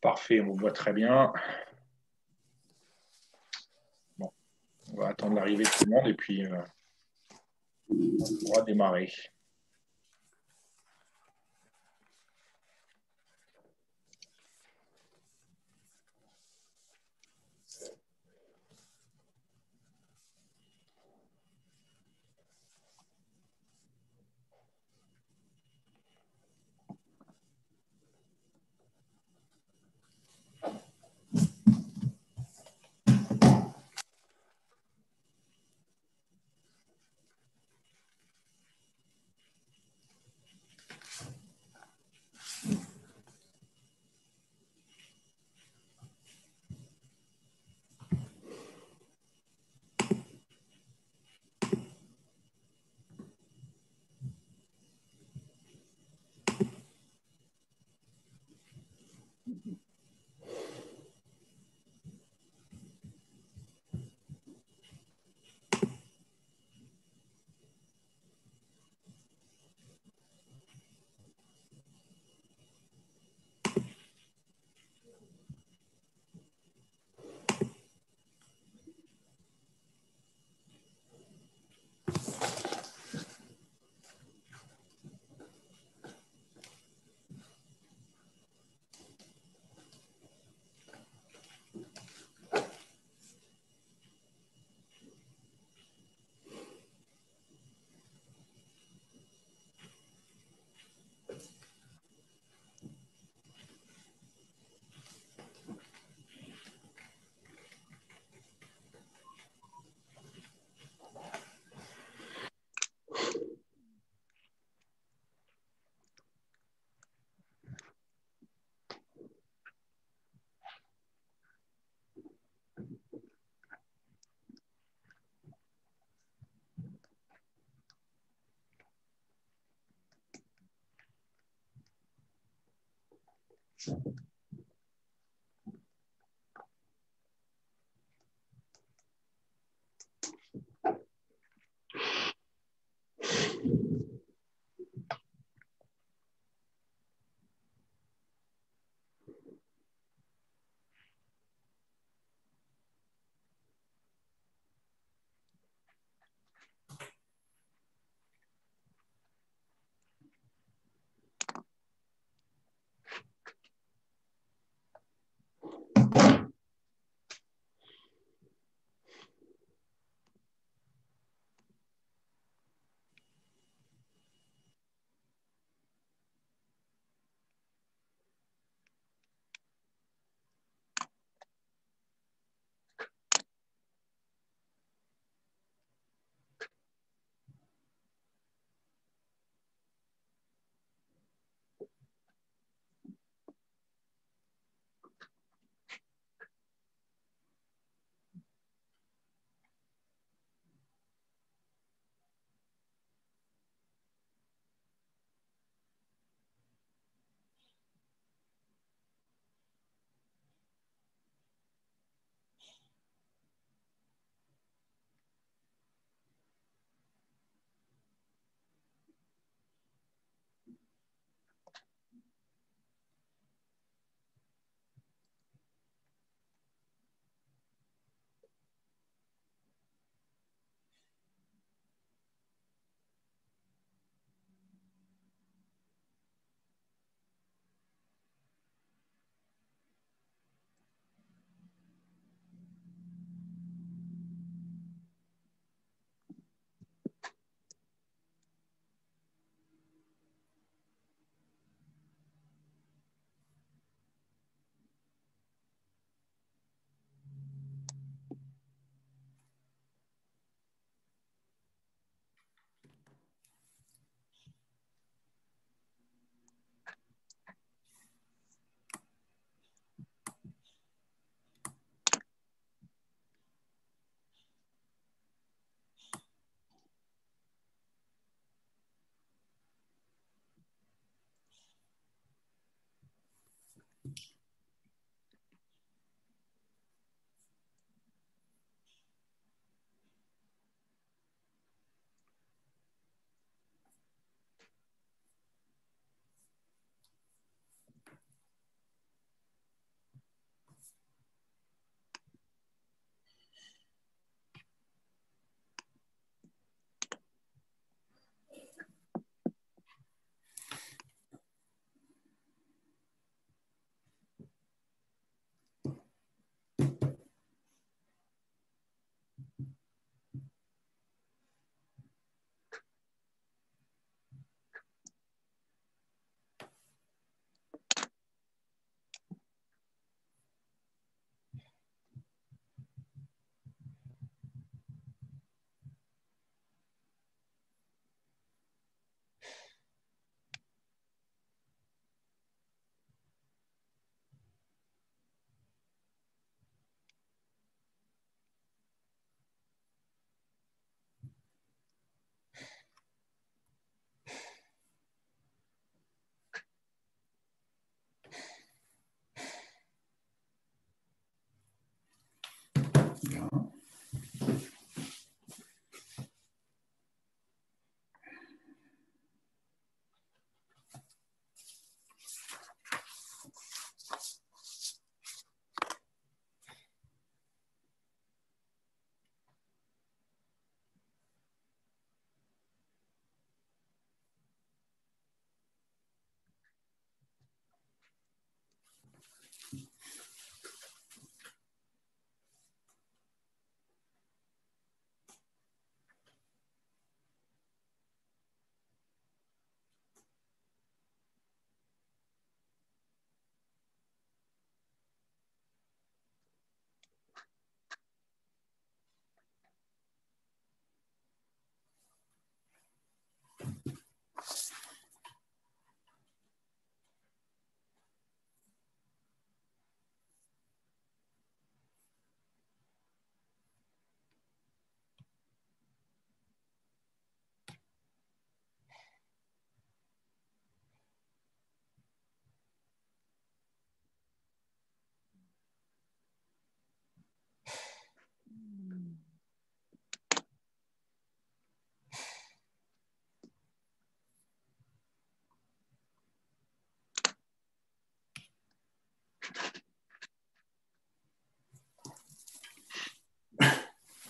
Parfait, on vous voit très bien. Bon, on va attendre l'arrivée de tout le monde et puis on pourra démarrer.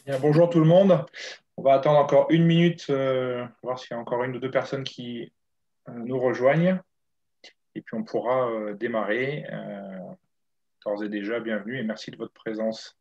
Bien, bonjour tout le monde. On va attendre encore une minute, voir s'il y a encore une ou deux personnes qui nous rejoignent. Et puis on pourra démarrer. D'ores et déjà, bienvenue et merci de votre présence.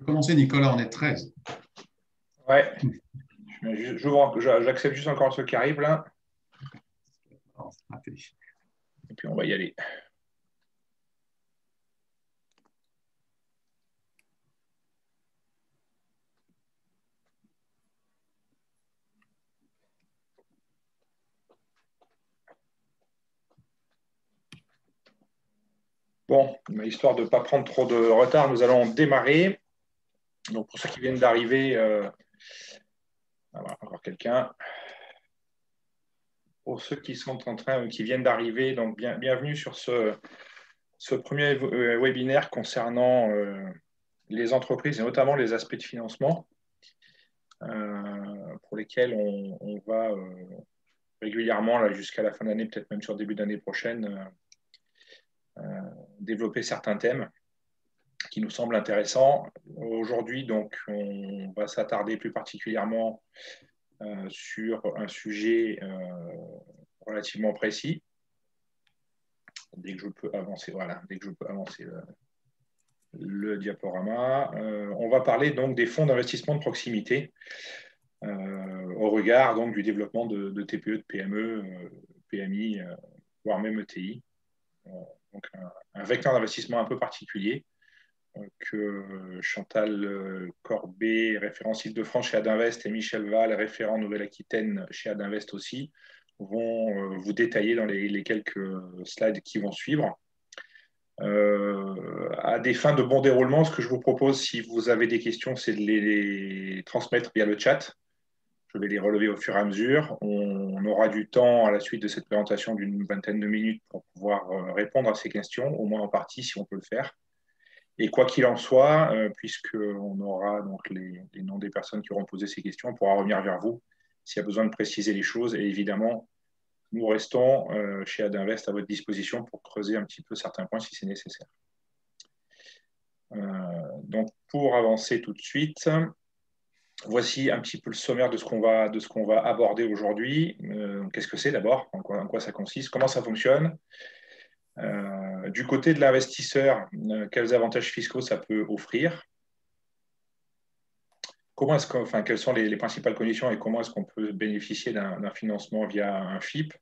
Commencer, Nicolas, on est 13. Ouais, j'accepte juste encore ceux qui arrivent là. Et puis on va y aller. Bon, histoire de ne pas prendre trop de retard, nous allons démarrer. Donc pour ceux qui viennent d'arriver, voilà, encore quelqu'un. Pour ceux qui sont en train, qui viennent d'arriver, donc bienvenue sur ce premier webinaire concernant les entreprises et notamment les aspects de financement pour lesquels on va régulièrement, là, jusqu'à la fin d'année, peut-être même sur le début d'année prochaine, développer certains thèmes qui nous semblent intéressants. Aujourd'hui, donc, on va s'attarder plus particulièrement sur un sujet relativement précis. Dès que je peux avancer, voilà, dès que je peux avancer le diaporama. On va parler donc des fonds d'investissement de proximité au regard donc du développement de TPE, de PME, PMI, voire même ETI. Donc un vecteur d'investissement un peu particulier que Chantal Corbet, référent Île-de-France chez Adinvest, et Michel Val, référent Nouvelle-Aquitaine chez Adinvest aussi, vont vous détailler dans les quelques slides qui vont suivre. À des fins de bon déroulement, ce que je vous propose, si vous avez des questions, c'est de les transmettre via le chat. Je vais les relever au fur et à mesure. On aura du temps à la suite de cette présentation d'une vingtaine de minutes pour pouvoir répondre à ces questions, au moins en partie, si on peut le faire. Et quoi qu'il en soit, puisqu'on aura donc les noms des personnes qui auront posé ces questions, on pourra revenir vers vous s'il y a besoin de préciser les choses. Et évidemment, nous restons chez Adinvest à votre disposition pour creuser un petit peu certains points si c'est nécessaire. Donc, pour avancer tout de suite, voici un petit peu le sommaire de ce qu'on va aborder aujourd'hui. Qu'est-ce que c'est d'abord? En quoi ça consiste? Comment ça fonctionne? Du côté de l'investisseur, quels avantages fiscaux ça peut offrir? Quelles sont les principales conditions et comment est-ce qu'on peut bénéficier d'un financement via un FIP?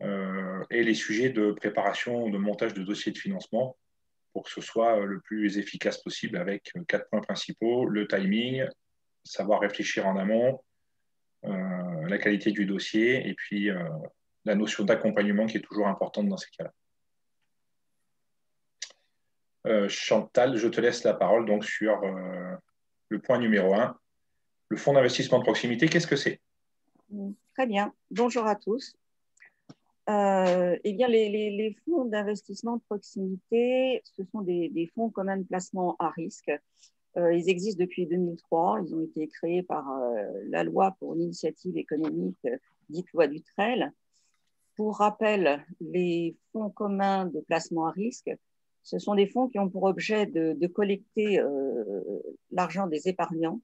Et les sujets de préparation, de montage de dossiers de financement pour que ce soit le plus efficace possible avec 4 points principaux: le timing, savoir réfléchir en amont, la qualité du dossier et puis la notion d'accompagnement qui est toujours importante dans ces cas-là. Chantal, je te laisse la parole donc sur le point numéro 1, le fonds d'investissement de proximité. Qu'est-ce que c'est? Très bien. Bonjour à tous. Eh bien, les fonds d'investissement de proximité, ce sont des fonds communs de placement à risque. Ils existent depuis 2003. Ils ont été créés par la loi pour l'initiative économique, dite loi Dutrel. Pour rappel, les fonds communs de placement à risque, ce sont des fonds qui ont pour objet de collecter l'argent des épargnants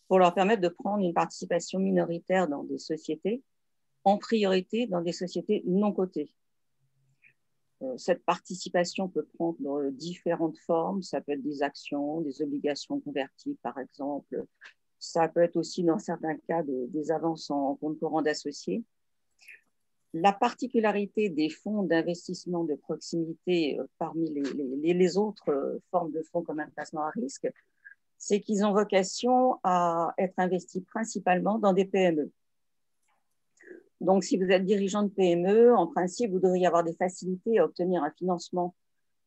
pour leur permettre de prendre une participation minoritaire dans des sociétés, en priorité dans des sociétés non cotées. Cette participation peut prendre différentes formes. Ça peut être des actions, des obligations convertibles, par exemple. Ça peut être aussi, dans certains cas, des avances en compte courant d'associés. La particularité des fonds d'investissement de proximité parmi les autres formes de fonds comme un placement à risque, c'est qu'ils ont vocation à être investis principalement dans des PME. Donc, si vous êtes dirigeant de PME, en principe, vous devriez avoir des facilités à obtenir un financement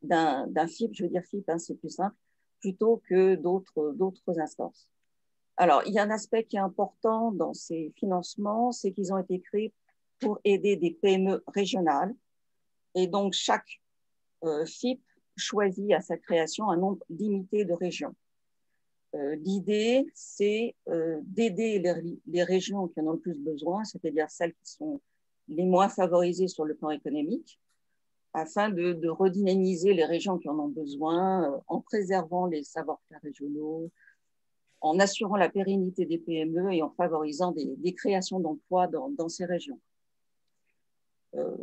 d'un FIP, je veux dire FIP, hein, c'est plus simple, plutôt que d'autres instances. Alors, il y a un aspect qui est important dans ces financements, c'est qu'ils ont été créés pour aider des PME régionales. Et donc, chaque FIP choisit à sa création un nombre limité de régions. L'idée, c'est d'aider les régions qui en ont le plus besoin, c'est-à-dire celles qui sont les moins favorisées sur le plan économique, afin de redynamiser les régions qui en ont besoin en préservant les savoir-faire régionaux, en assurant la pérennité des PME et en favorisant des créations d'emplois dans ces régions.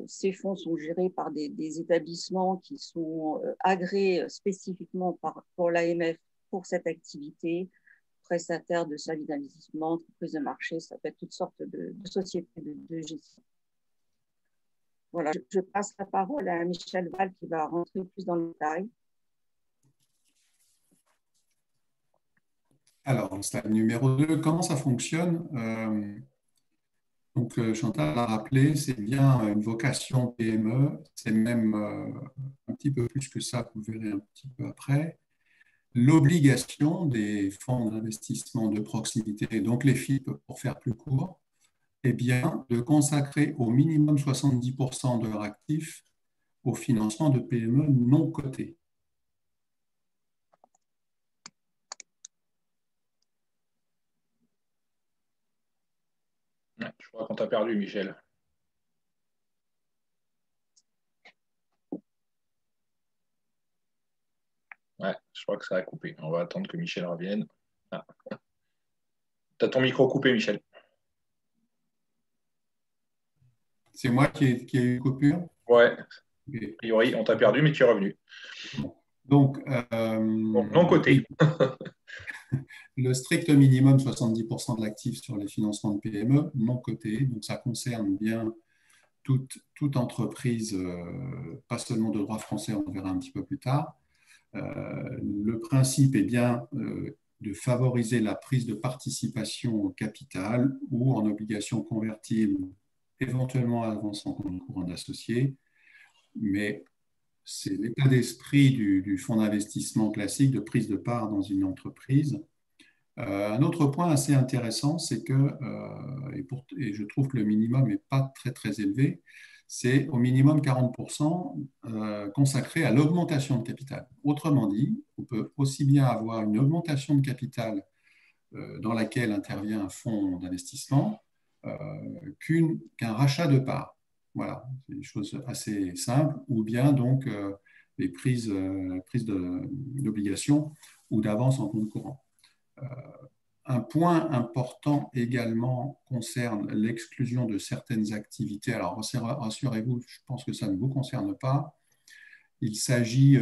Ces fonds sont gérés par des établissements qui sont agréés spécifiquement pour l'AMF pour cette activité, prestataires de services d'investissement, entreprises de marché, ça peut être toutes sortes de sociétés de gestion. Voilà, je passe la parole à Michel Val qui va rentrer plus dans le détail. Alors, slide numéro 2, comment ça fonctionne? Donc, Chantal l'a rappelé, c'est bien une vocation PME, c'est même un petit peu plus que ça, vous verrez un petit peu après. L'obligation des fonds d'investissement de proximité, donc les FIP pour faire plus court, est bien de consacrer au minimum 70% de leurs actifs au financement de PME non cotées. Je crois qu'on t'a perdu, Michel. Ouais, je crois que ça a coupé. On va attendre que Michel revienne. Ah. Tu as ton micro coupé, Michel. C'est moi qui ai eu une coupure? Ouais, Okay. a priori, on t'a perdu, mais tu es revenu. Donc, non coté. Le strict minimum, 70% de l'actif sur les financements de PME non cotés. Donc, ça concerne bien toute entreprise, pas seulement de droit français, on verra un petit peu plus tard. Le principe est bien de favoriser la prise de participation au capital ou en obligations convertibles, éventuellement avançant compte courant d'associés, mais c'est l'état d'esprit du fonds d'investissement classique de prise de part dans une entreprise. Un autre point assez intéressant, c'est que, et je trouve que le minimum n'est pas très, très élevé, c'est au minimum 40% consacré à l'augmentation de capital. Autrement dit, on peut aussi bien avoir une augmentation de capital dans laquelle intervient un fonds d'investissement qu'un rachat de parts. Voilà, c'est des choses assez simples, ou bien donc les prises d'obligations ou d'avance en compte courant. Un point important également concerne l'exclusion de certaines activités. Alors, rassurez-vous, je pense que ça ne vous concerne pas. Il s'agit,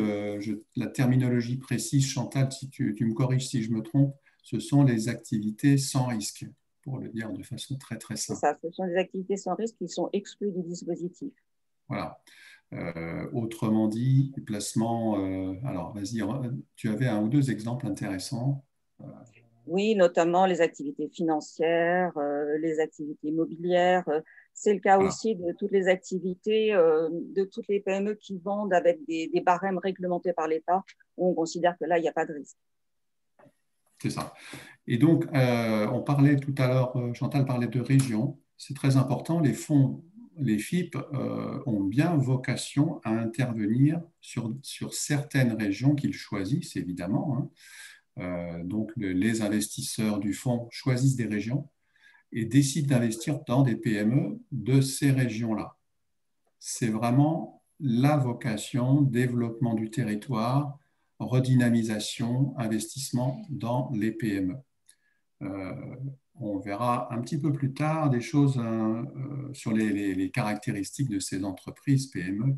la terminologie précise, Chantal, si tu me corriges si je me trompe, ce sont les activités sans risque, pour le dire de façon très, très simple. C'est ça, ce sont des activités sans risque qui sont exclues du dispositif. Voilà. Autrement dit, les placements, alors vas-y, tu avais un ou deux exemples intéressants. Oui, notamment les activités financières, les activités immobilières. C'est le cas aussi de toutes les activités, de toutes les PME qui vendent avec des barèmes réglementés par l'État, où on considère que là, il n'y a pas de risque. C'est ça. Et donc, on parlait tout à l'heure, Chantal parlait de régions. C'est très important. Les fonds, les FIP ont bien vocation à intervenir sur certaines régions qu'ils choisissent, évidemment. Hein. Donc, les investisseurs du fonds choisissent des régions et décident d'investir dans des PME de ces régions-là. C'est vraiment la vocation, développement du territoire, redynamisation, investissement dans les PME. On verra un petit peu plus tard des choses sur les caractéristiques de ces entreprises PME.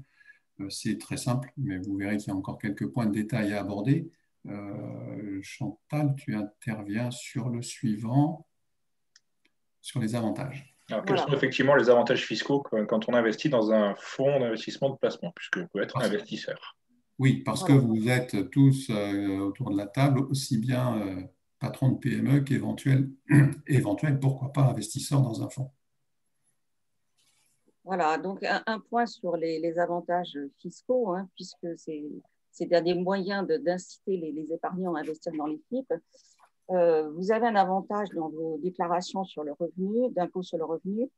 C'est très simple, mais vous verrez qu'il y a encore quelques points de détail à aborder. Chantal, tu interviens sur le suivant, sur les avantages. Alors, quels Voilà. sont effectivement les avantages fiscaux quand on investit dans un fonds d'investissement de placement, puisque vous pouvez être investisseur? Oui, parce que Voilà. vous êtes tous autour de la table, aussi bien patron de PME qu'éventuel, pourquoi pas, investisseur dans un fonds. Voilà, donc un point sur les avantages fiscaux, hein, puisque c'est un des moyens d'inciter les épargnants à investir dans les FIP. Vous avez un avantage dans vos déclarations sur le revenu, d'impôt sur le revenu.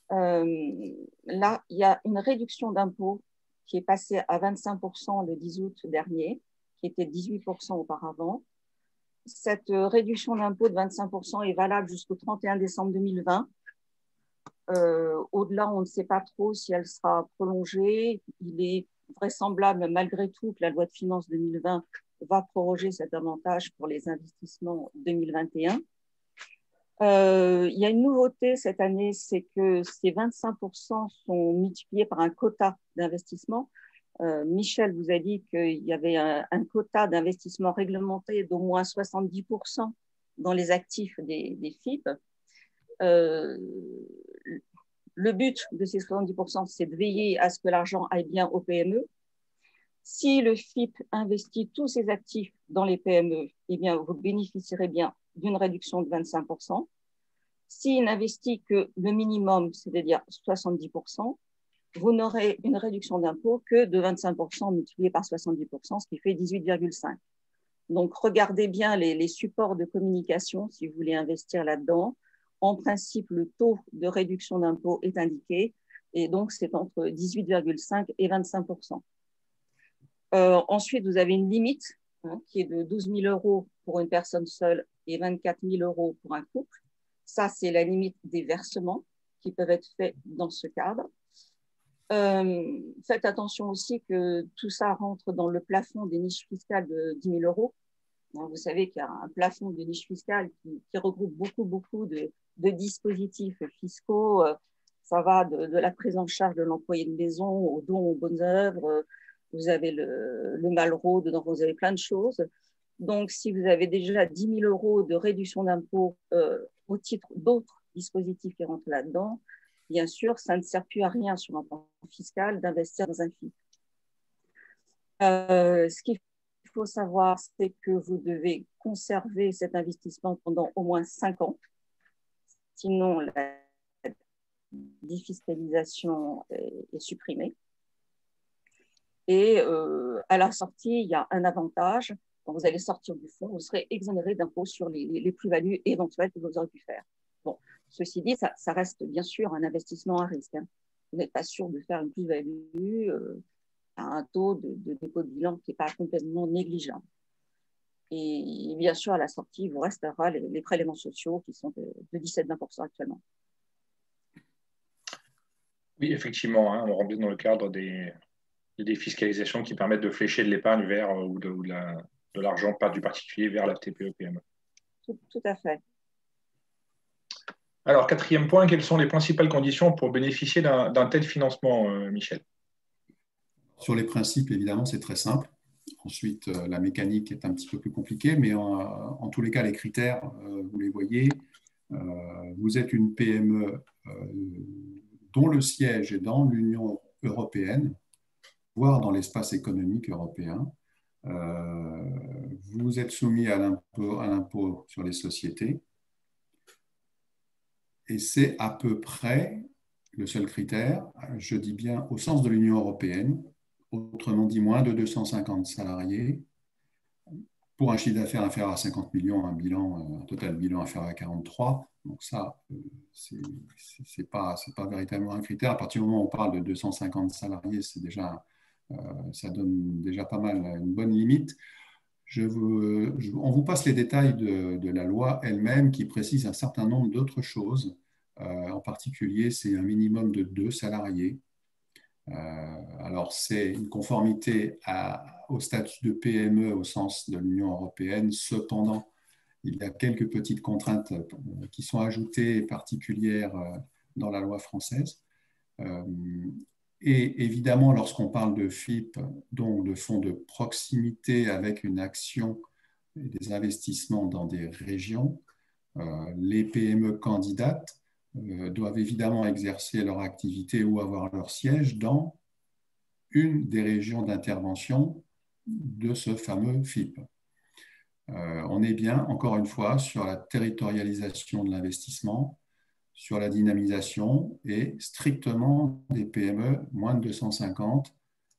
Là, il y a une réduction d'impôt qui est passée à 25% le 10 août dernier, qui était 18% auparavant. Cette réduction d'impôt de 25% est valable jusqu'au 31 décembre 2020. Au-delà, on ne sait pas trop si elle sera prolongée. Il est vraisemblable, malgré tout, que la loi de finances 2020 va proroger cet avantage pour les investissements 2021. Il y a une nouveauté cette année, c'est que ces 25% sont multipliés par un quota d'investissement. Michel vous a dit qu'il y avait un quota d'investissement réglementé d'au moins 70% dans les actifs des FIP. Le but de ces 70%, c'est de veiller à ce que l'argent aille bien aux PME. Si le FIP investit tous ses actifs dans les PME, eh bien, vous bénéficierez bien d'une réduction de 25%. S'il n'investit que le minimum, c'est-à-dire 70%, vous n'aurez une réduction d'impôt que de 25% multiplié par 70%, ce qui fait 18,5%. Donc, regardez bien les supports de communication si vous voulez investir là-dedans. En principe, le taux de réduction d'impôt est indiqué et donc c'est entre 18,5 et 25%. Ensuite, vous avez une limite qui est de 12 000 € pour une personne seule et 24 000 € pour un couple. Ça, c'est la limite des versements qui peuvent être faits dans ce cadre. Faites attention aussi que tout ça rentre dans le plafond des niches fiscales de 10 000 €. Vous savez qu'il y a un plafond de niche fiscale qui regroupe beaucoup de dispositifs fiscaux. Ça va de la prise en charge de l'employé de maison aux dons aux bonnes œuvres. Vous avez le Malraux, dedans vous avez plein de choses. Donc, si vous avez déjà 10 000 € de réduction d'impôt au titre d'autres dispositifs qui rentrent là-dedans, bien sûr, ça ne sert plus à rien sur un plan fiscal d'investir dans un FIP. Ce qu'il faut savoir, c'est que vous devez conserver cet investissement pendant au moins 5 ans. Sinon, la défiscalisation est supprimée. Et à la sortie, il y a un avantage. Quand vous allez sortir du fonds, vous serez exonéré d'impôts sur les plus-values éventuelles que vous aurez pu faire. Bon, ceci dit, ça reste bien sûr un investissement à risque. Vous n'êtes pas sûr de faire une plus-value à un taux de dépôt de bilan qui n'est pas complètement négligeable. Et bien sûr, à la sortie, il vous restera les prélèvements sociaux qui sont de 17-20% actuellement. Oui, effectivement, on rentre dans le cadre des défiscalisations qui permettent de flécher de l'épargne vers ou de l'argent du particulier vers la TPE-PME. Tout à fait. Alors, quatrième point, quelles sont les principales conditions pour bénéficier d'un tel financement, Michel? Sur les principes, évidemment, c'est très simple. Ensuite, la mécanique est un petit peu plus compliquée, mais en tous les cas, les critères, vous les voyez. Vous êtes une PME dont le siège est dans l'Union européenne, voire dans l'espace économique européen. Vous êtes soumis à l'impôt sur les sociétés. Et c'est à peu près le seul critère, je dis bien au sens de l'Union européenne, autrement dit moins de 250 salariés, pour un chiffre d'affaires inférieur à 50 millions, un total bilan inférieur à 43. Donc ça, c'est pas véritablement un critère. À partir du moment où on parle de 250 salariés, c'est déjà, ça donne déjà pas mal, une bonne limite. On vous passe les détails de la loi elle-même qui précise un certain nombre d'autres choses. En particulier, c'est un minimum de 2 salariés. Alors, c'est une conformité au statut de PME au sens de l'Union européenne. Cependant, il y a quelques petites contraintes qui sont ajoutées particulières dans la loi française. Et évidemment, lorsqu'on parle de FIP, donc de fonds de proximité avec une action et des investissements dans des régions, les PME candidates doivent évidemment exercer leur activité ou avoir leur siège dans une des régions d'intervention de ce fameux FIP. On est bien, encore une fois, sur la territorialisation de l'investissement, sur la dynamisation et strictement des PME moins de 250.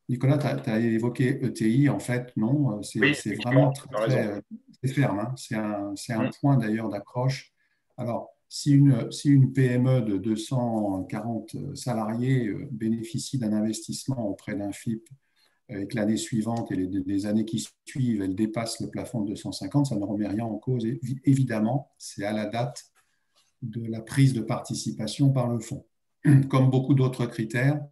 Nicolas, tu as évoqué ETI, en fait, non, Oui, c'est vraiment effectivement, tu très, as raison. très ferme. Hein. C'est un point d'ailleurs d'accroche. Alors, si une PME de 240 salariés bénéficie d'un investissement auprès d'un FIP et que l'année suivante et les années qui suivent, elle dépasse le plafond de 250, ça ne remet rien en cause. Évidemment, c'est à la date de la prise de participation par le fonds. Comme beaucoup d'autres critères,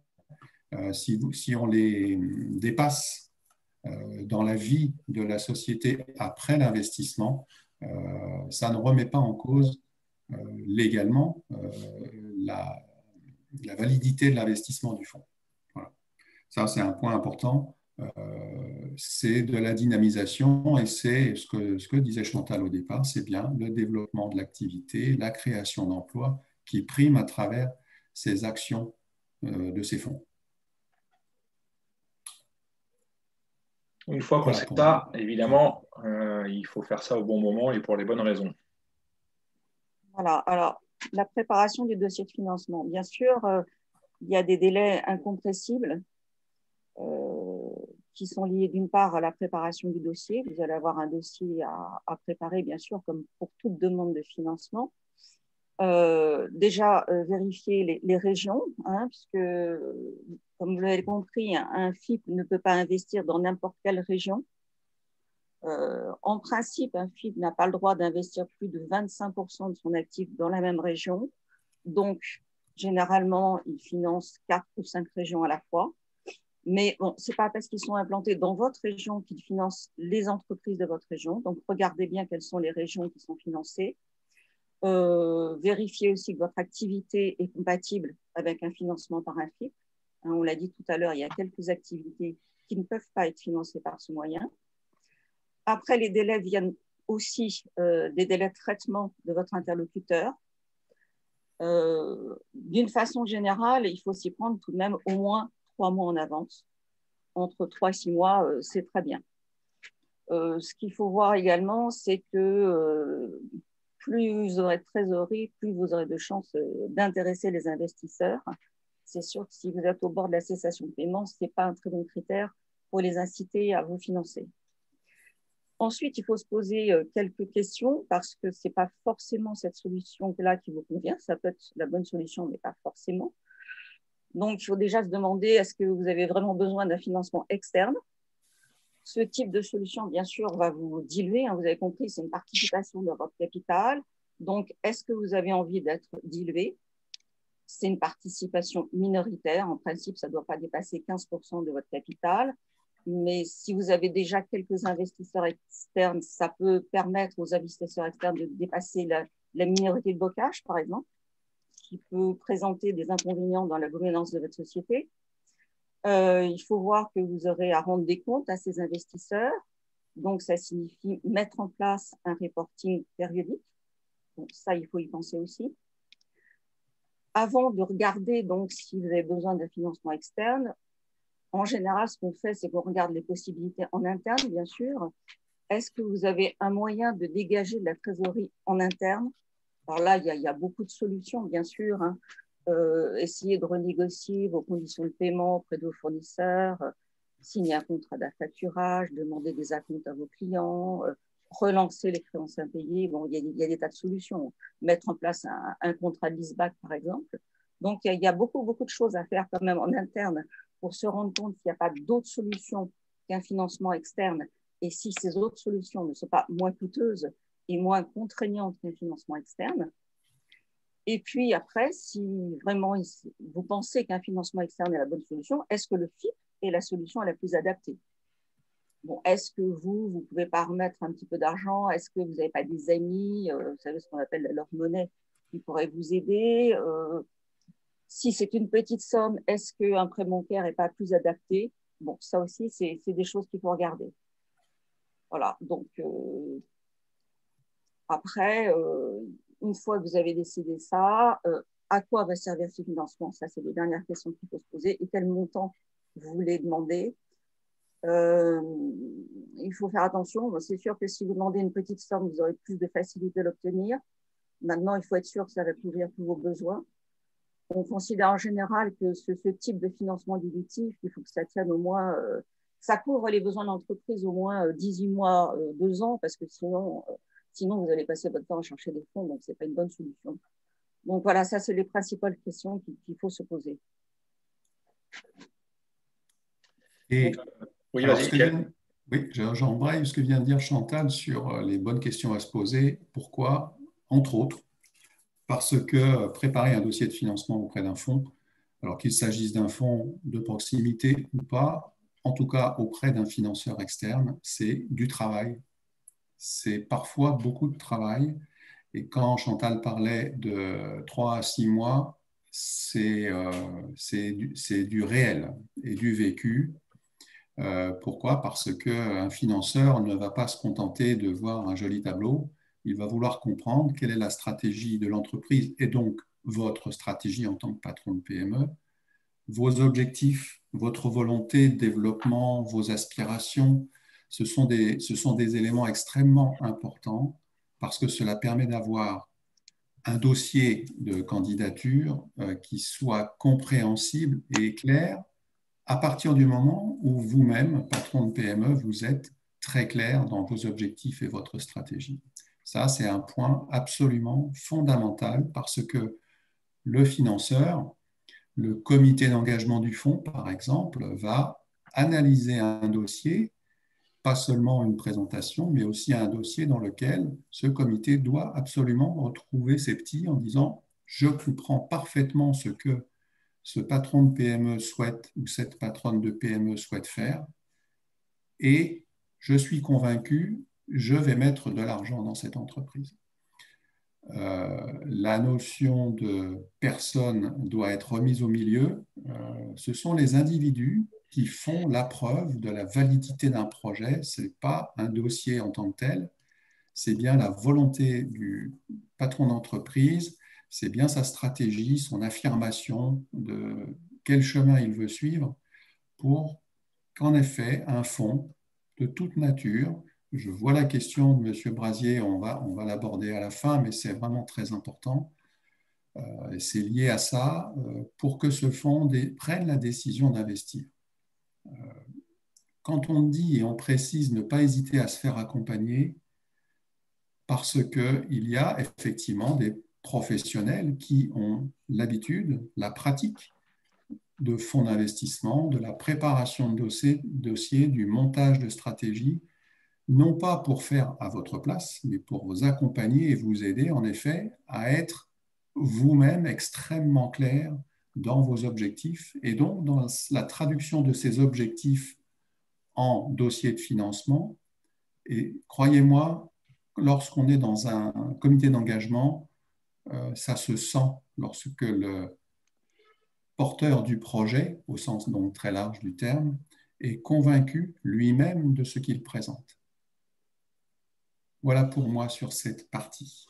si on les dépasse dans la vie de la société après l'investissement, ça ne remet pas en cause légalement la, la validité de l'investissement du fonds. Voilà. Ça, c'est un point important. C'est de la dynamisation et c'est ce que disait Chantal au départ, c'est bien le développement de l'activité, la création d'emplois qui prime à travers ces actions de ces fonds. Une fois qu'on Voilà sait pour moi. ça, évidemment, il faut faire ça au bon moment et pour les bonnes raisons. Voilà, alors la préparation du dossier de financement. Bien sûr, il y a des délais incompressibles qui sont liés d'une part à la préparation du dossier. Vous allez avoir un dossier à préparer, bien sûr, comme pour toute demande de financement. Déjà, vérifier les régions, hein, puisque, comme vous l'avez compris, un FIP ne peut pas investir dans n'importe quelle région. En principe, un FIP n'a pas le droit d'investir plus de 25% de son actif dans la même région. Donc, généralement, il finance 4 ou 5 régions à la fois. Mais bon, ce n'est pas parce qu'ils sont implantés dans votre région qu'ils financent les entreprises de votre région. Donc, regardez bien quelles sont les régions qui sont financées. Vérifiez aussi que votre activité est compatible avec un financement par un FIP. Hein, on l'a dit tout à l'heure, il y a quelques activités qui ne peuvent pas être financées par ce moyen. Après, les délais viennent aussi des délais de traitement de votre interlocuteur. D'une façon générale, il faut s'y prendre tout de même au moins 3 mois en avance. Entre 3 et 6 mois, c'est très bien. Ce qu'il faut voir également, c'est que plus vous aurez de trésorerie, plus vous aurez de chances d'intéresser les investisseurs. C'est sûr que si vous êtes au bord de la cessation de paiement, ce n'est pas un très bon critère pour les inciter à vous financer. Ensuite, il faut se poser quelques questions parce que ce n'est pas forcément cette solution-là qui vous convient. Ça peut être la bonne solution, mais pas forcément. Donc, il faut déjà se demander, est-ce que vous avez vraiment besoin d'un financement externe? Ce type de solution, bien sûr, va vous diluer. Hein, vous avez compris, c'est une participation de votre capital. Donc, est-ce que vous avez envie d'être dilué? C'est une participation minoritaire. En principe, ça ne doit pas dépasser 15% de votre capital. Mais si vous avez déjà quelques investisseurs externes, ça peut permettre aux investisseurs externes de dépasser la minorité de bocage, par exemple, qui peut présenter des inconvénients dans la gouvernance de votre société. Il faut voir que vous aurez à rendre des comptes à ces investisseurs. Donc, ça signifie mettre en place un reporting périodique. Donc, ça, il faut y penser aussi. Avant de regarder donc, si vous avez besoin d'un financement externe, en général, ce qu'on fait, c'est qu'on regarde les possibilités en interne, bien sûr. Est-ce que vous avez un moyen de dégager de la trésorerie en interne? Alors là, il y a beaucoup de solutions, bien sûr. Hein. Essayer de renégocier vos conditions de paiement auprès de vos fournisseurs, signer un contrat d'affacturage, demander des acomptes à vos clients, relancer les créances impayées. Bon, il y a des tas de solutions. Mettre en place un contrat de leaseback, par exemple. Donc, il y a beaucoup de choses à faire quand même en interne pour se rendre compte qu'il n'y a pas d'autres solutions qu'un financement externe. Et si ces autres solutions ne sont pas moins coûteuses et moins contraignantes qu'un financement externe. Et puis après, si vraiment vous pensez qu'un financement externe est la bonne solution, est-ce que le FIP est la solution la plus adaptée? Bon, est-ce que vous ne pouvez pas remettre un petit peu d'argent? Est-ce que vous n'avez pas des amis, vous savez ce qu'on appelle leur monnaie, qui pourraient vous aider? Si c'est une petite somme, est-ce qu'un prêt bancaire n'est pas plus adapté? Bon, ça aussi, c'est des choses qu'il faut regarder. Voilà, donc après, une fois que vous avez décidé ça, à quoi va servir ce financement? Ça, c'est les dernières questions qu'il faut se poser. Et quel montant vous voulez demander? Il faut faire attention. C'est sûr que si vous demandez une petite somme, vous aurez plus de facilité à l'obtenir. Maintenant, il faut être sûr que ça va couvrir tous vos besoins. On considère en général que ce type de financement dilutif, il faut que ça tienne au moins, ça couvre les besoins d'entreprise au moins 18 mois, 2 ans, parce que sinon, vous allez passer votre temps à chercher des fonds, donc ce n'est pas une bonne solution. Donc voilà, ça, c'est les principales questions qu'il faut se poser. Et donc, oui, vas-y. Oui, j'embraye ce que vient de dire Chantal sur les bonnes questions à se poser. Pourquoi? Entre autres, parce que préparer un dossier de financement auprès d'un fonds, alors qu'il s'agisse d'un fonds de proximité ou pas, en tout cas auprès d'un financeur externe, c'est du travail. C'est parfois beaucoup de travail. Et quand Chantal parlait de 3 à 6 mois, c'est du réel et du vécu. Pourquoi? Parce qu'un financeur ne va pas se contenter de voir un joli tableau, il va vouloir comprendre quelle est la stratégie de l'entreprise et donc votre stratégie en tant que patron de PME, vos objectifs, votre volonté de développement, vos aspirations. Ce sont des éléments extrêmement importants parce que cela permet d'avoir un dossier de candidature qui soit compréhensible et clair à partir du moment où vous-même, patron de PME, vous êtes très clair dans vos objectifs et votre stratégie. Ça, c'est un point absolument fondamental parce que le financeur, le comité d'engagement du fonds, par exemple, va analyser un dossier, pas seulement une présentation, mais aussi un dossier dans lequel ce comité doit absolument retrouver ses petits en disant « je comprends parfaitement ce que ce patron de PME souhaite ou cette patronne de PME souhaite faire et je suis convaincu, je vais mettre de l'argent dans cette entreprise. » La notion de personne doit être remise au milieu. Ce sont les individus qui font la preuve de la validité d'un projet. Ce n'est pas un dossier en tant que tel, c'est bien la volonté du patron d'entreprise, c'est bien sa stratégie, son affirmation de quel chemin il veut suivre pour qu'en effet, un fonds de toute nature, je vois la question de M. Brasier, on va l'aborder à la fin, mais c'est vraiment très important, et c'est lié à ça, pour que ce fonds prenne la décision d'investir. Quand on dit et on précise ne pas hésiter à se faire accompagner, parce qu'il y a effectivement des professionnels qui ont l'habitude, la pratique de fonds d'investissement, de la préparation de dossiers, du montage de stratégies, non pas pour faire à votre place, mais pour vous accompagner et vous aider en effet à être vous-même extrêmement clair dans vos objectifs et donc dans la traduction de ces objectifs en dossier de financement. Et croyez-moi, lorsqu'on est dans un comité d'engagement, ça se sent lorsque le porteur du projet, au sens donc très large du terme, est convaincu lui-même de ce qu'il présente. Voilà pour moi sur cette partie.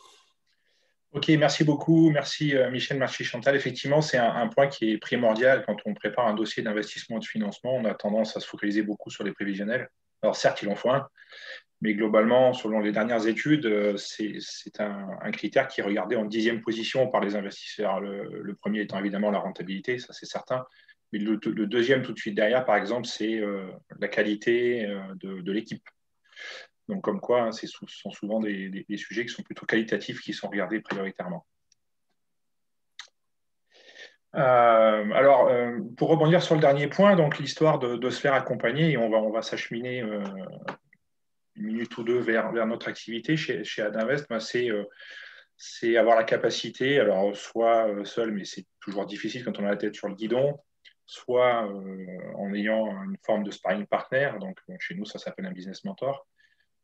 Ok, merci beaucoup. Merci Michel, merci Chantal. Effectivement, c'est un point qui est primordial quand on prépare un dossier d'investissement et de financement. On a tendance à se focaliser beaucoup sur les prévisionnels. Alors certes, il en faut un, mais globalement, selon les dernières études, c'est un critère qui est regardé en 10e position par les investisseurs. Le premier étant évidemment la rentabilité, ça c'est certain. Mais le deuxième tout de suite derrière, par exemple, c'est la qualité de l'équipe. Donc comme quoi, ce sont souvent des sujets qui sont plutôt qualitatifs qui sont regardés prioritairement. Alors, pour rebondir sur le dernier point, donc l'histoire de se faire accompagner, et on va s'acheminer une minute ou deux vers notre activité chez Adinvest, ben c'est avoir la capacité, alors soit seul, mais c'est toujours difficile quand on a la tête sur le guidon, soit en ayant une forme de sparring partner, donc chez nous ça s'appelle un business mentor,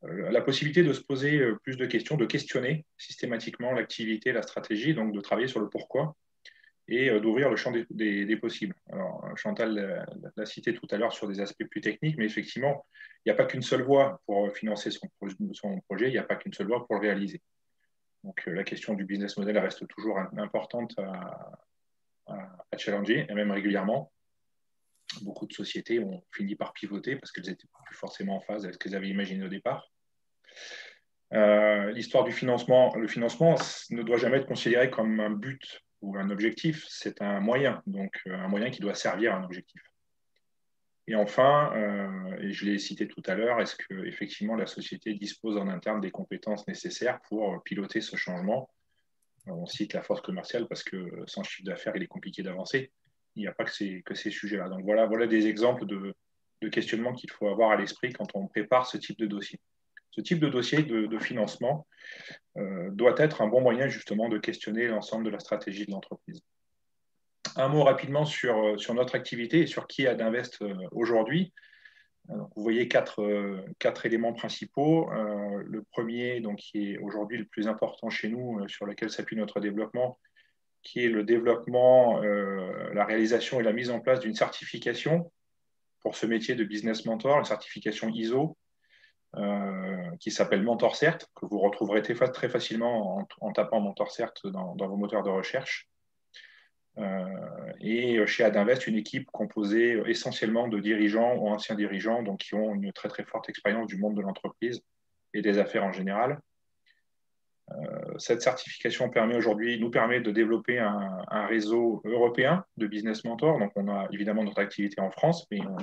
la possibilité de se poser plus de questions, de questionner systématiquement l'activité, la stratégie, donc de travailler sur le pourquoi et d'ouvrir le champ des possibles. Alors, Chantal l'a cité tout à l'heure sur des aspects plus techniques, mais effectivement, il n'y a pas qu'une seule voie pour financer son projet, il n'y a pas qu'une seule voie pour le réaliser. Donc, la question du business model reste toujours importante à challenger, et même régulièrement. Beaucoup de sociétés ont fini par pivoter parce qu'elles n'étaient plus forcément en phase avec ce qu'elles avaient imaginé au départ. L'histoire du financement, le financement ne doit jamais être considéré comme un but ou un objectif, c'est un moyen, donc un moyen qui doit servir à un objectif. Et enfin, et je l'ai cité tout à l'heure, est-ce qu'effectivement la société dispose en interne des compétences nécessaires pour piloter ce changement? On cite la force commerciale parce que sans chiffre d'affaires, il est compliqué d'avancer. Il n'y a pas que ces sujets-là. Donc voilà des exemples de questionnements qu'il faut avoir à l'esprit quand on prépare ce type de dossier. Ce type de dossier de financement doit être un bon moyen justement de questionner l'ensemble de la stratégie de l'entreprise. Un mot rapidement sur notre activité et sur qui Ad Invest aujourd'hui. Vous voyez quatre éléments principaux. Le premier, donc, qui est aujourd'hui le plus important chez nous, sur lequel s'appuie notre développement, qui est le développement, la réalisation et la mise en place d'une certification pour ce métier de business mentor, une certification ISO, qui s'appelle MentorCert, que vous retrouverez très facilement en tapant MentorCert dans vos moteurs de recherche. Et chez Ad Invest, une équipe composée essentiellement de dirigeants ou anciens dirigeants, donc qui ont une très forte expérience du monde de l'entreprise et des affaires en général. Cette certification nous permet de développer un réseau européen de business mentors. Donc, on a évidemment notre activité en France, mais on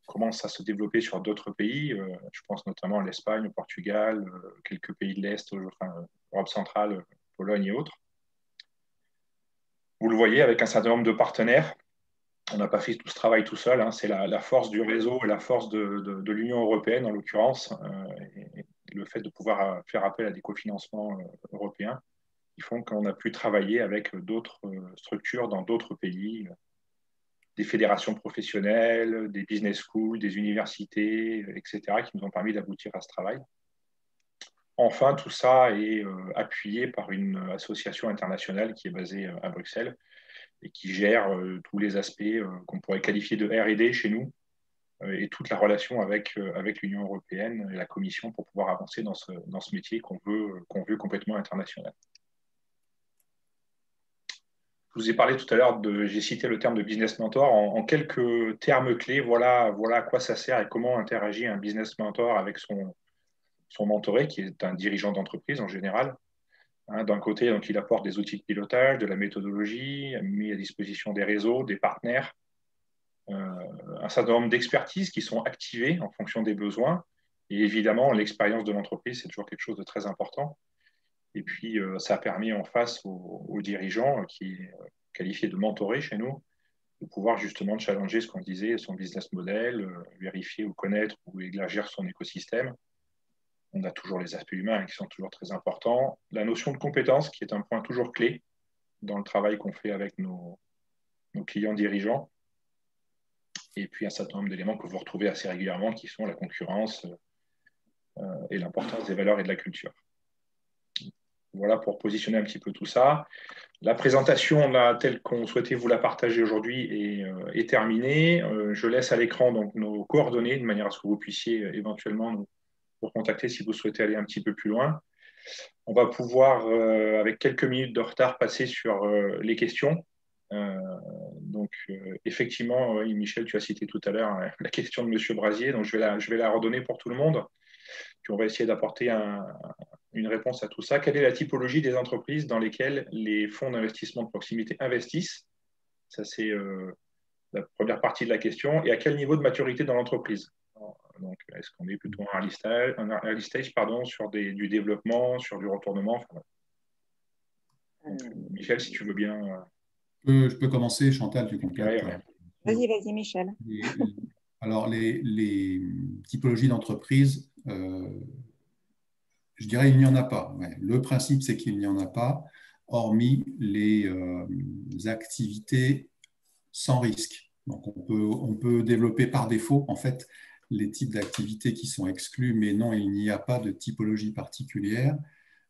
commence à se développer sur d'autres pays. Je pense notamment à l'Espagne, au Portugal, quelques pays de l'Est, Europe centrale, Pologne et autres. Vous le voyez, avec un certain nombre de partenaires. On n'a pas fait tout ce travail tout seul. C'est la force du réseau et la force de l'Union européenne, en l'occurrence, et le fait de pouvoir faire appel à des cofinancements européens, qui font qu'on a pu travailler avec d'autres structures dans d'autres pays, des fédérations professionnelles, des business schools, des universités, etc., qui nous ont permis d'aboutir à ce travail. Enfin, tout ça est appuyé par une association internationale qui est basée à Bruxelles et qui gère tous les aspects qu'on pourrait qualifier de R&D chez nous et toute la relation avec l'Union européenne et la Commission pour pouvoir avancer dans ce métier qu'on veut complètement international. Je vous ai parlé tout à l'heure, j'ai cité le terme de business mentor. En quelques termes clés, voilà à quoi ça sert et comment interagit un business mentor avec son mentoré, qui est un dirigeant d'entreprise en général. D'un côté, donc, il apporte des outils de pilotage, de la méthodologie, mis à disposition des réseaux, des partenaires, un certain nombre d'expertises qui sont activées en fonction des besoins. Et évidemment, l'expérience de l'entreprise, c'est toujours quelque chose de très important. Et puis, ça a permis en face aux dirigeants, qui est qualifié de mentorer chez nous, de pouvoir justement challenger ce qu'on disait, son business model, vérifier ou connaître ou élargir son écosystème. On a toujours les aspects humains qui sont toujours très importants. La notion de compétence, qui est un point toujours clé dans le travail qu'on fait avec nos clients dirigeants. Et puis un certain nombre d'éléments que vous retrouvez assez régulièrement, qui sont la concurrence et l'importance des valeurs et de la culture. Voilà pour positionner un petit peu tout ça. La présentation là, telle qu'on souhaitait vous la partager aujourd'hui est terminée. Je laisse à l'écran donc nos coordonnées de manière à ce que vous puissiez éventuellement nous contacter si vous souhaitez aller un petit peu plus loin. On va pouvoir, avec quelques minutes de retard, passer sur les questions. Effectivement, oui, Michel, tu as cité tout à l'heure la question de M. Brasier, donc je vais la redonner pour tout le monde. Puis on va essayer d'apporter une réponse à tout ça. Quelle est la typologie des entreprises dans lesquelles les fonds d'investissement de proximité investissent? Ça, c'est la première partie de la question. Et à quel niveau de maturité dans l'entreprise? Donc, est-ce qu'on est plutôt en early stage sur du développement, sur du retournement? Michel, si tu veux bien. Je peux commencer, Chantal, tu complètes. Vas-y, Michel. Alors, les typologies d'entreprises, je dirais qu'il n'y en a pas. Ouais. Le principe, c'est qu'il n'y en a pas, hormis les activités sans risque. Donc, on peut développer par défaut, en fait, les types d'activités qui sont exclus, mais non, il n'y a pas de typologie particulière.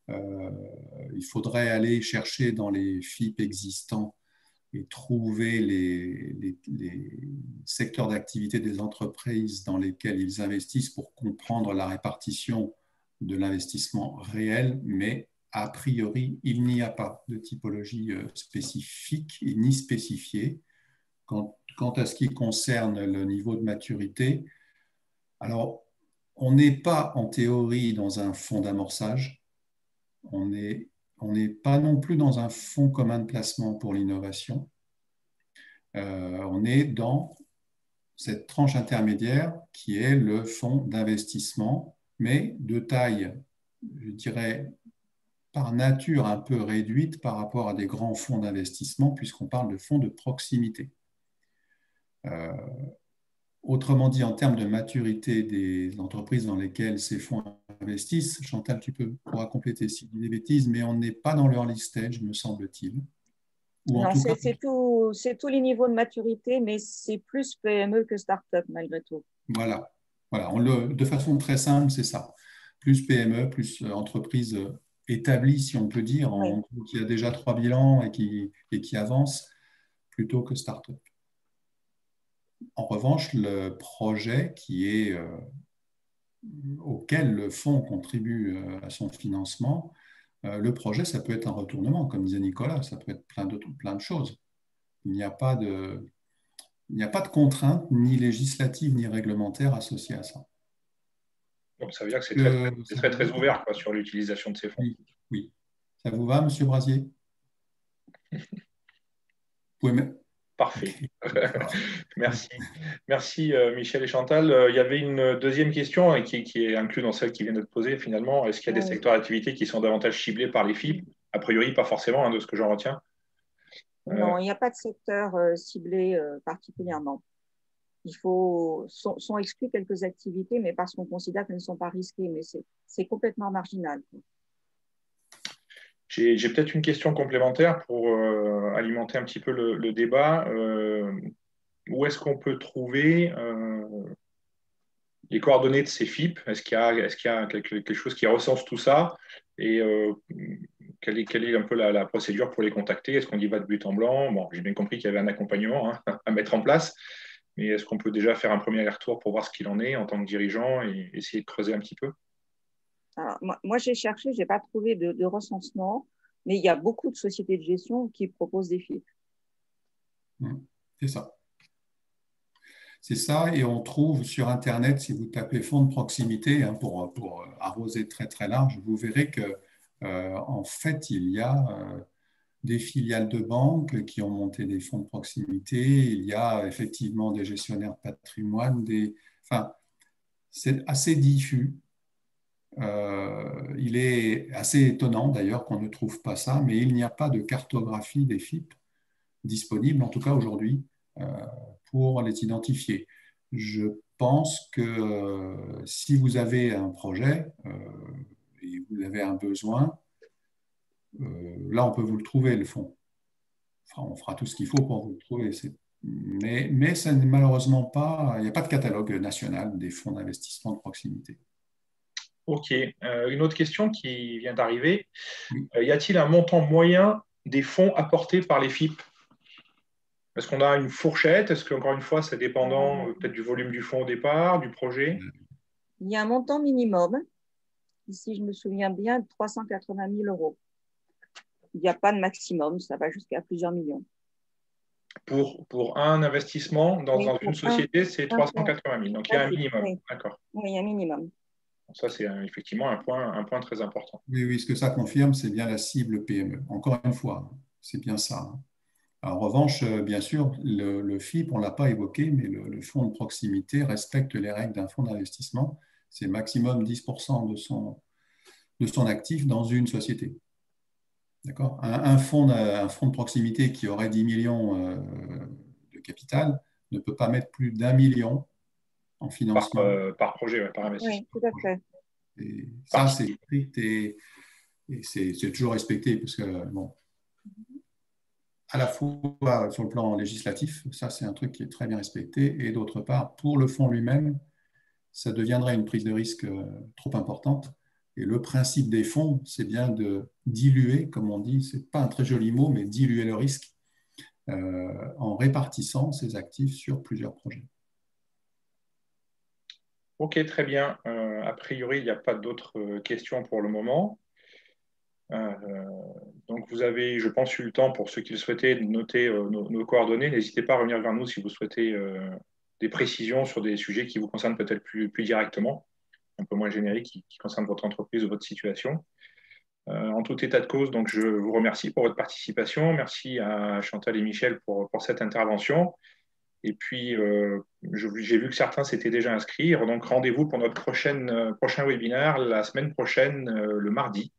Il faudrait aller chercher dans les FIP existants et trouver les secteurs d'activité des entreprises dans lesquels ils investissent pour comprendre la répartition de l'investissement réel, mais a priori, il n'y a pas de typologie spécifique ni spécifiée. Quant à ce qui concerne le niveau de maturité, alors, on n'est pas en théorie dans un fonds d'amorçage, on n'est pas non plus dans un fonds commun de placement pour l'innovation. On est dans cette tranche intermédiaire qui est le fonds d'investissement, mais de taille, je dirais, par nature un peu réduite par rapport à des grands fonds d'investissement, puisqu'on parle de fonds de proximité. Autrement dit, en termes de maturité des entreprises dans lesquelles ces fonds investissent, Chantal, tu pourras compléter si je dis des bêtises, mais on n'est pas dans l'early stage, me semble-t-il. Ou en tout cas, c'est tous les niveaux de maturité, mais c'est plus PME que start-up malgré tout. Voilà. De façon très simple, c'est ça. Plus PME, plus entreprise établie, si on peut dire, qui a déjà 3 bilans et qui avance, plutôt que start-up. En revanche, le projet auquel le fonds contribue à son financement, le projet, ça peut être un retournement, comme disait Nicolas, ça peut être plein de choses. Il n'y a pas de contraintes ni législatives ni réglementaires associées à ça. Donc ça veut dire que c'est très ouvert sur l'utilisation de ces fonds. Oui. Ça vous va, Monsieur Brasier? Parfait. Merci. Merci Michel et Chantal. Il y avait une deuxième question qui est inclue dans celle qui vient d'être posée finalement. Est-ce qu'il y a des secteurs d'activité qui sont davantage ciblés par les FIP? A priori, pas forcément, de ce que j'en retiens. Non, il n'y a pas de secteur ciblé particulièrement. Sont exclus quelques activités, mais parce qu'on considère qu'elles ne sont pas risquées, mais c'est complètement marginal. J'ai peut-être une question complémentaire pour alimenter un petit peu le débat. Où est-ce qu'on peut trouver les coordonnées de ces FIP? Est-ce qu'il y a quelque chose qui recense tout ça? Et quelle est un peu la procédure pour les contacter? Est-ce qu'on y va de but en blanc? Bon, j'ai bien compris qu'il y avait un accompagnement à mettre en place, mais est-ce qu'on peut déjà faire un premier aller-retour pour voir ce qu'il en est en tant que dirigeant et essayer de creuser un petit peu? Alors, moi j'ai cherché, je n'ai pas trouvé de recensement, mais il y a beaucoup de sociétés de gestion qui proposent des FIP. C'est ça. C'est ça, et on trouve sur Internet, si vous tapez fonds de proximité, pour arroser très très large, vous verrez que en fait, il y a des filiales de banques qui ont monté des fonds de proximité, il y a effectivement des gestionnaires de patrimoine, enfin, c'est assez diffus. Il est assez étonnant d'ailleurs qu'on ne trouve pas ça, mais il n'y a pas de cartographie des FIP disponible, en tout cas aujourd'hui, pour les identifier. Je pense que si vous avez un projet et vous avez un besoin, là, on peut vous le trouver, le fonds. Enfin, on fera tout ce qu'il faut pour vous le trouver. Mais ça n'est malheureusement pas, il n'y a pas de catalogue national des fonds d'investissement de proximité. Ok. Une autre question qui vient d'arriver. Oui. Y a-t-il un montant moyen des fonds apportés par les FIP? Est-ce qu'on a une fourchette? Est-ce qu'encore une fois, c'est dépendant peut-être du volume du fonds au départ, du projet? Il y a un montant minimum, ici je me souviens bien, de 380 000 euros. Il n'y a pas de maximum, ça va jusqu'à plusieurs millions. Pour un investissement dans une société, c'est 380 000. Donc il y a un minimum. Oui. D'accord. Oui, il y a un minimum. Ça, c'est effectivement un point très important. Oui, ce que ça confirme, c'est bien la cible PME. Encore une fois, c'est bien ça. En revanche, bien sûr, le FIP, on ne l'a pas évoqué, mais le fonds de proximité respecte les règles d'un fonds d'investissement. C'est maximum 10% de son actif dans une société. D'accord ? Un fonds de proximité qui aurait 10 millions de capital ne peut pas mettre plus d'1 million en financement. Par projet, par investissement. Oui, tout à fait. Et ça, c'est strict et c'est toujours respecté parce que, bon, à la fois sur le plan législatif, ça c'est un truc qui est très bien respecté, et d'autre part, pour le fonds lui-même, ça deviendrait une prise de risque trop importante. Et le principe des fonds, c'est bien de diluer, comme on dit, c'est pas un très joli mot, mais diluer le risque en répartissant ses actifs sur plusieurs projets. Ok, très bien. A priori, il n'y a pas d'autres questions pour le moment. Donc, vous avez, je pense, eu le temps, pour ceux qui le souhaitaient, de noter nos coordonnées. N'hésitez pas à revenir vers nous si vous souhaitez des précisions sur des sujets qui vous concernent peut-être plus directement, un peu moins génériques, qui concernent votre entreprise ou votre situation. En tout état de cause, donc, je vous remercie pour votre participation. Merci à Chantal et Michel pour cette intervention. Et puis, j'ai vu que certains s'étaient déjà inscrits. Donc, rendez-vous pour notre prochain webinaire la semaine prochaine, le mardi.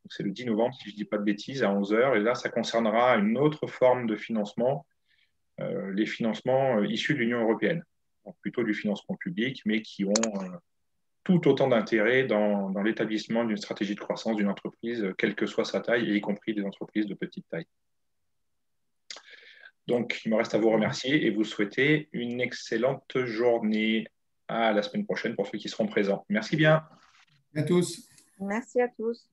C'est le 10 novembre, si je ne dis pas de bêtises, à 11 heures. Et là, ça concernera une autre forme de financement, les financements issus de l'Union européenne. Donc, plutôt du financement public, mais qui ont tout autant d'intérêt dans l'établissement d'une stratégie de croissance d'une entreprise, quelle que soit sa taille, et y compris des entreprises de petite taille. Donc, il me reste à vous remercier et vous souhaiter une excellente journée. À la semaine prochaine pour ceux qui seront présents. Merci bien. À tous. Merci à tous.